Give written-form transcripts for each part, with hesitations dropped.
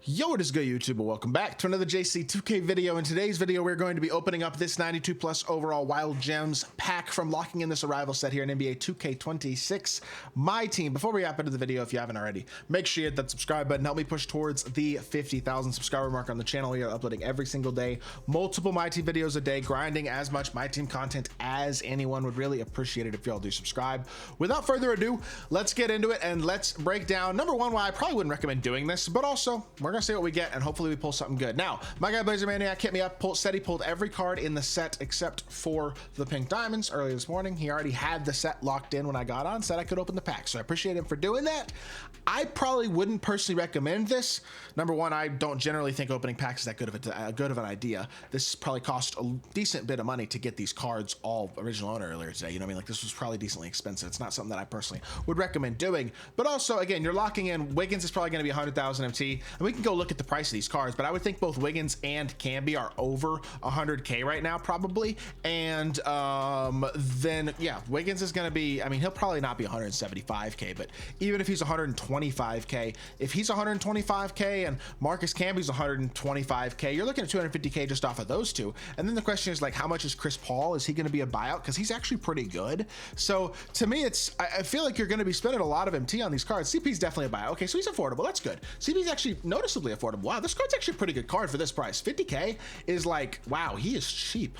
Yo, what is good, YouTube? Welcome back to another JC2K video. In today's video, we're going to be opening up this 92 plus overall Wild Gems pack from locking in this arrival set here in NBA 2K26. My team. Before we hop into the video, if you haven't already, make sure you hit that subscribe button. Help me push towards the 50,000 subscriber mark on the channel. We are uploading every single day, multiple My Team videos a day, grinding as much My Team content as anyone. Would really appreciate it if y'all do subscribe. Without further ado, let's get into it and let's break down, number one, why I probably wouldn't recommend doing this, but also we're gonna see what we get and hopefully we pull something good. Now, my guy Blazer Maniac hit me up, said he pulled every card in the set except for the pink diamonds earlier this morning. He already had the set locked in when I got on, said I could open the pack, so I appreciate him for doing that. I probably wouldn't personally recommend this. Number one, I don't generally think opening packs is that good of an idea. This probably cost a decent bit of money to get these cards all original owner earlier today. You know what I mean? Like, this was probably decently expensive. It's not something that I personally would recommend doing. But also, again, you're locking in Wiggins is probably going to be 100,000 MT, and we can go look at the price of these cards, but I would think both Wiggins and Camby are over 100K right now, probably. And then, yeah, Wiggins is going to be, I mean, he'll probably not be 175K, but even if he's 125K, if he's 125K and Marcus Camby's 125K, you're looking at 250K just off of those two. And then the question is, like, how much is Chris Paul? Is he going to be a buyout? Because he's actually pretty good. So to me, I feel like you're going to be spending a lot of MT on these cards. CP's definitely a buyout. Okay, so he's affordable. That's good. CP's actually noticeably affordable. Wow, this card's actually a pretty good card for this price. 50K is like, wow, he is cheap.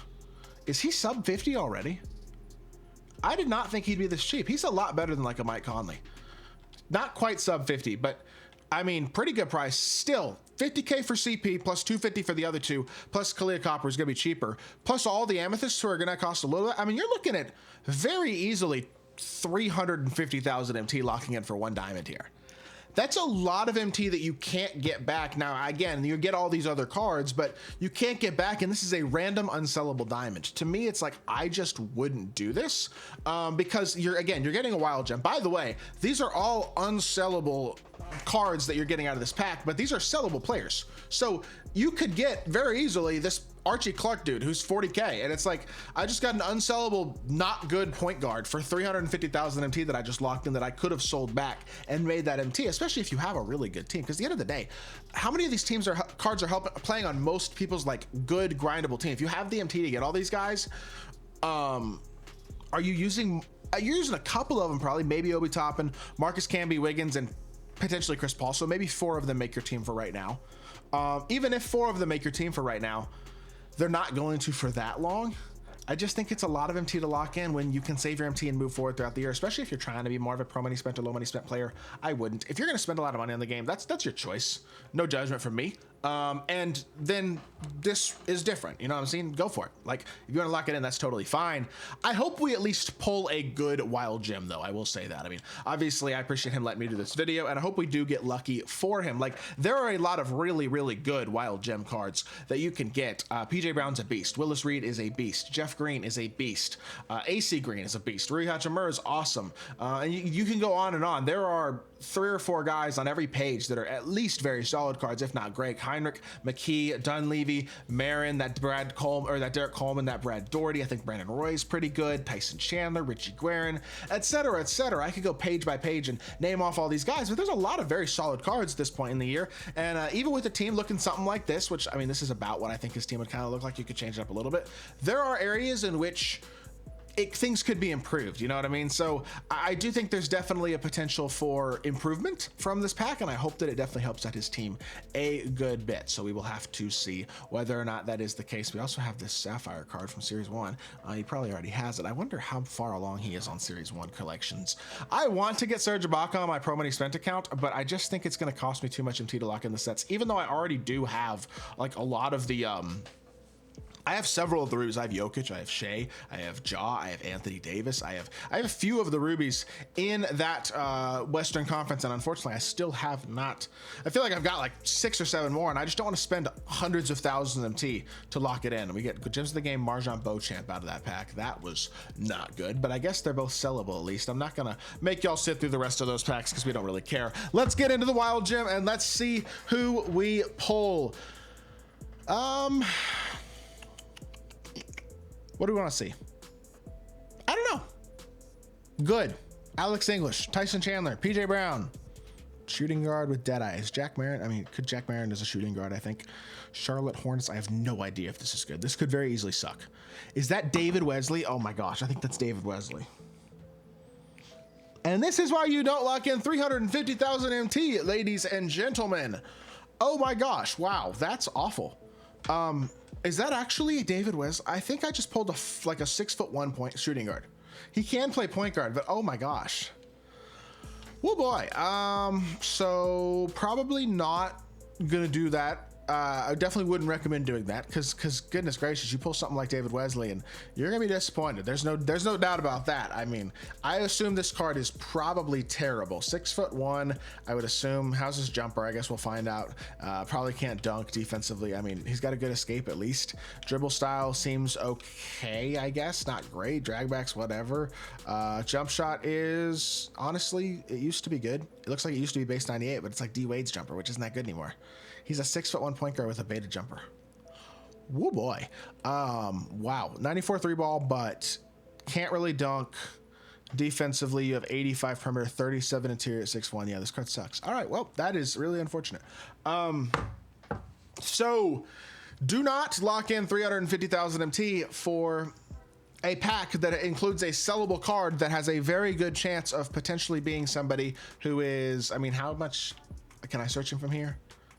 Is he sub 50 already? I did not think he'd be this cheap. He's a lot better than like a Mike Conley. Not quite sub 50, but I mean, pretty good price. Still, 50K for CP plus 250 for the other two, plus Kalia Copper is going to be cheaper, plus all the amethysts who are going to cost a little bit. I mean, you're looking at very easily 350,000 MT locking in for one diamond here. That's a lot of MT that you can't get back. Now, again, you get all these other cards, but you can't get back, and this is a random unsellable diamond. To me, it's like, I just wouldn't do this because you're getting a wild gem. By the way, these are all unsellable cards that you're getting out of this pack, but these are sellable players. So you could get very easily this Archie Clark dude who's 40K, and it's like, I just got an unsellable, not good point guard for 350,000 MT that I just locked in that I could have sold back and made that MT, especially if you have a really good team. Because at the end of the day, how many of these teams cards are playing on most people's like good grindable team? If you have the MT to get all these guys, are you using? You're using a couple of them probably, maybe Obi Toppin, Marcus Camby, Wiggins, and potentially Chris Paul. So maybe 4 of them make your team for right now. Even if 4 of them make your team for right now, they're not going to for that long. I just think it's a lot of MT to lock in when you can save your MT and move forward throughout the year, especially if you're trying to be more of a pro money spent or low money spent player. I wouldn't. If you're going to spend a lot of money on the game, that's your choice. No judgment from me. And then this is different. You know what I'm saying? Go for it. Like, if you want to lock it in, that's totally fine. I hope we at least pull a good wild gem, though. I will say that. I mean, obviously, I appreciate him letting me do this video, and I hope we do get lucky for him. Like, there are a lot of really, really good wild gem cards that you can get. PJ Brown's a beast. Willis Reed is a beast. Jeff Green is a beast. AC Green is a beast. Rui Hachimura is awesome. And you can go on and on. There are 3 or 4 guys on every page that are at least very solid cards, if not great. Heinrich, McKee, Dunleavy, Marin, that Derek Coleman, that Brad Doherty. I think Brandon Roy is pretty good. Tyson Chandler, Richie Guerin, etc., etc. I could go page by page and name off all these guys, but there's a lot of very solid cards at this point in the year. And even with a team looking something like this, which, I mean, this is about what I think his team would kind of look like. You could change it up a little bit. There are areas in which things could be improved, you know what I mean? So I do think there's definitely a potential for improvement from this pack, and I hope that it definitely helps out his team a good bit. So we will have to see whether or not that is the case. We also have this Sapphire card from Series 1. He probably already has it. I wonder how far along he is on Series 1 collections. I want to get Serge Ibaka on my Pro Money Spent account, but I just think it's going to cost me too much MT to lock in the sets, even though I already do have like a lot of the I have several of the rubies. I have Jokic, I have Shea, I have Ja, I have Anthony Davis. I have a few of the rubies in that Western Conference, and unfortunately, I still have not. I feel like I've got like 6 or 7 more, and I just don't want to spend hundreds of thousands of MT to lock it in. And we get Gems of the Game, Marjan Beauchamp out of that pack. That was not good, but I guess they're both sellable at least. I'm not gonna make y'all sit through the rest of those packs because we don't really care. Let's get into the Wild Gem and let's see who we pull. What do we want to see? I don't know. Good. Alex English, Tyson Chandler, PJ Brown, Shooting guard with Deadeyes. Jack Marin. I mean, could Jack Marin as a shooting guard, I think. Charlotte Hornets. I have no idea if this is good. This could very easily suck. Is that David Wesley? Oh my gosh, I think that's David Wesley. And this is why you don't lock in 350,000 MT, ladies and gentlemen. Oh my gosh, wow, that's awful. Is that actually David Wesley? I think I just pulled like a 6'1" point shooting guard. He can play point guard, but oh my gosh. Oh boy. So probably not gonna do that. I definitely wouldn't recommend doing that because goodness gracious, you pull something like David Wesley and you're gonna be disappointed. There's no doubt about that. I mean, I assume this card is probably terrible. 6'1", I would assume. How's his jumper? I guess we'll find out. Probably can't dunk defensively. I mean, he's got a good escape at least. Dribble style seems okay, I guess. Not great. Dragbacks, whatever. Jump shot is, honestly, it used to be good. It looks like it used to be base 98, but it's like D Wade's jumper, which isn't that good anymore. He's a 6'1" point guard with a beta jumper. Woo boy. Wow. 94 3 ball, but can't really dunk. Defensively, you have 85 perimeter, 37 interior at 6'1". Yeah, this card sucks. All right, well, that is really unfortunate. So do not lock in 350,000 MT for a pack that includes a sellable card that has a very good chance of potentially being somebody who is, I mean, how much can I search him from here?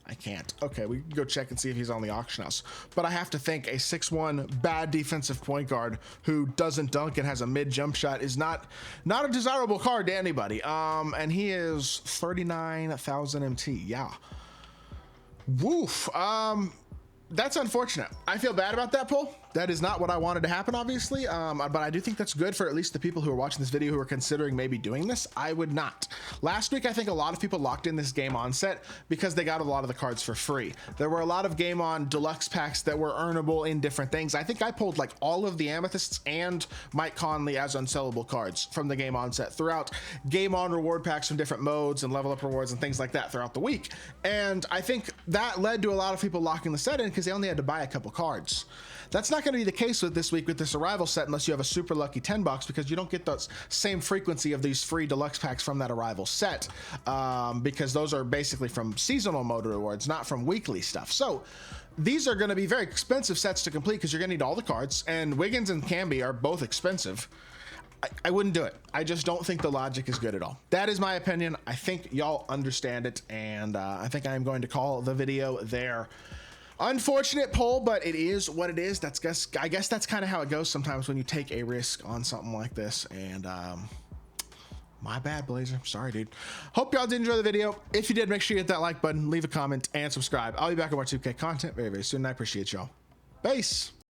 I can't. Okay, we can go check and see if he's on the auction house. But I have to think a 6'1" bad defensive point guard who doesn't dunk and has a mid jump shot is not a desirable card to anybody. And he is 39,000 MT. Yeah. Woof. That's unfortunate. I feel bad about that pull. That is not what I wanted to happen, obviously, but I do think that's good for at least the people who are watching this video who are considering maybe doing this. I would not. Last week, I think a lot of people locked in this Game On set because they got a lot of the cards for free. There were a lot of Game On deluxe packs that were earnable in different things. I think I pulled like all of the Amethysts and Mike Conley as unsellable cards from the Game On set throughout Game On reward packs from different modes and level up rewards and things like that throughout the week. And I think that led to a lot of people locking the set in because they only had to buy a couple cards. That's not going to be the case with this week with this Arrival set unless you have a super lucky 10 bucks because you don't get the same frequency of these free deluxe packs from that Arrival set because those are basically from seasonal mode rewards, not from weekly stuff. So these are going to be very expensive sets to complete because you're going to need all the cards, and Wiggins and Camby are both expensive. I wouldn't do it. I just don't think the logic is good at all. That is my opinion. I think y'all understand it, and I think I'm going to call the video there. Unfortunate poll, but it is what it is. I guess that's kind of how it goes sometimes when you take a risk on something like this. And my bad, Blazer. Sorry, dude. Hope y'all did enjoy the video. If you did, make sure you hit that like button, leave a comment, and subscribe. I'll be back with more 2K content very, very soon. I appreciate y'all. Peace.